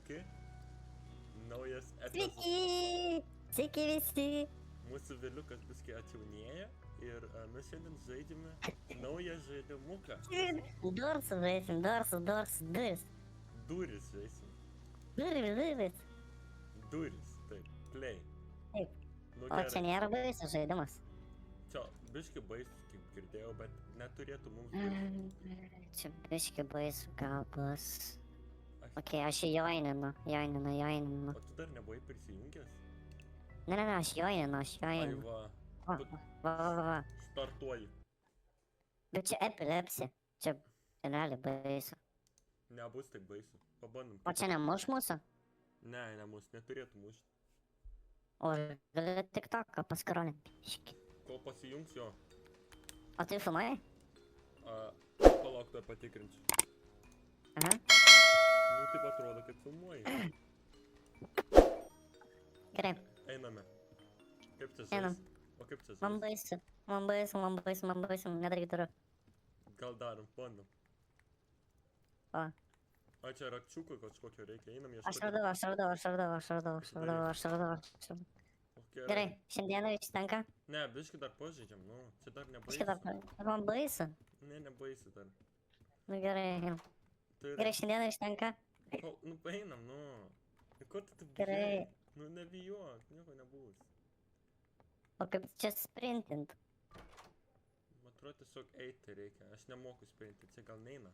sveiki. Naujas epizodas. Sveiki! Sveiki visi! Mūsų vėliukas biškai atjaunėja ir mes šiandien žaidžiame naują žaidimuką. Dorsų žaisim, dorsų, duris. Duris žaisim. Duris. Duris, taip. Play. Taip. Nu, O čia nėra baisus žaidimas. Čia biškai baisus, kaip girdėjau, bet neturėtų mums būti. Čia biški baisu gal bus. Aš- Ok, aš joininu. O tu dar nebuvai prisijungęs? Ne, aš joininu. Ai va, Va. startuoju. Bet čia epilepsija. Čia realiai baisu. Nebus taip baisu. Pabandom. O čia nemuš mūsų? Ne, nemus, neturėtų mušti. O gali TikToką paskrolint. Kol pasijungs jo. O tai filmai? Palauk, dar patikrinsiu. Aha. Nu, taip atrodo, kad filmuoji. Gerai. Einame. Kaip čia Einam. žais? O kaip čia Man žais? baisu. Nedaryk durų. Gal darom, bandom. O. A čia rakčiuko kažkokio reikia, einam Aš ieškoti. radau. Okay, Gerai, šiandieną užtenka. Ne, biški dar pažaidžiam, nu, čia dar Šitą nebaisu. man baisu. Ne, nebaisu dar. Nu gerai, einam. Tai Gerai, šiandieną užtenka. Nu, einam, nu. Ir kur tu taip Gerai. bijai? Nu, nebijok, nieko nebus. O kaip čia sprintint? Man atrodo, tiesiog eiti reikia. Aš nemoku sprinti, čia gal neina.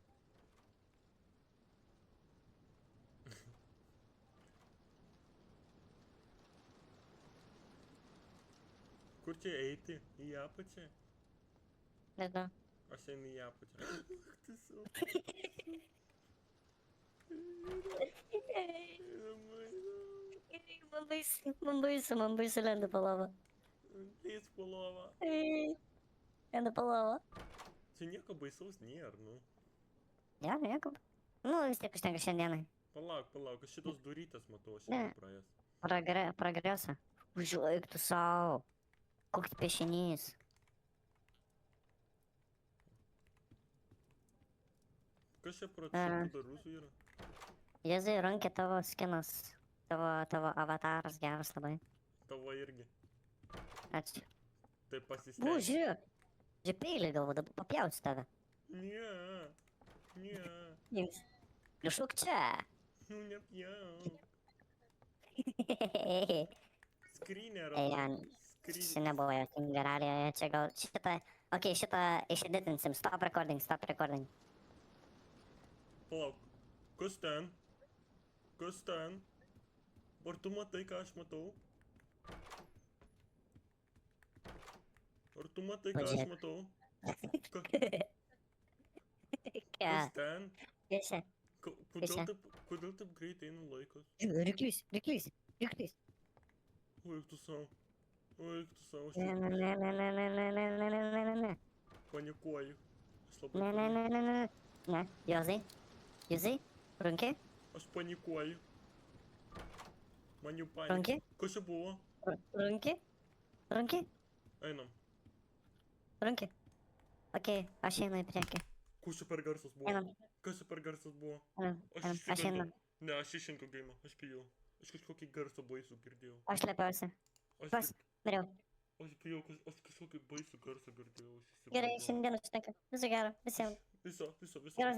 Kur čia eiti? Į apačią? Nežinau. Aš einu į apačią. Tiesiog. Man baisu lenda po lava. Lys po lovą. Lenda po lava. Čia nieko baisaus nėra, nu. Ja, nieko. Nu, vis tiek užtenka šiandienai. Palauk, aš šitos durytės matau, aš Ne. jau praėjęs. Progresą. Užuoik tu savo. Koks piešinys. Kas čia pro šitų rusų yra? Jėzai, rankė tavo skinas. Tavo avataras geras labai. Tavo irgi. Ačiū. Tai Bu, pasistenk. žiūrėk. Žiūrėk, peilį galvo, dabar papjausiu tave. Ne. Jums. Lišuk čia. Nu, nepjauk. Ei, Skrynė Jan. Skrynė. Čia nebuvo jokinga realija, čia gal šitą... Ok, šitą išeditinsim. Stop recording. Palauk. Kas ten? Ar tu matai, ką aš matau? Pažiūrėk. Kas ten? Čia. Kodėl taip greitai eina laikas? Ryklys. O, eik tu savo, aš Ne. panikuoju. Aš labai panikuoju. Ne. Jozai, runki. Aš panikuoju. Man jau panika. Runki. Kas čia buvo? Runki. Einam. Runki. Ok, aš einu į priekį. Kas čia per garsas buvo? Einam. Aš einu. Ne, aš išinku geimą, aš bijau. Aš kažkokį garsą baisų girdėjau. Aš slepiausi. Pas, dariau. Aš bijau, aš kažkokį baisų garsą girdėjau. Gerai, šiandien užtenka. Viso gero, visiems. Viso. Geros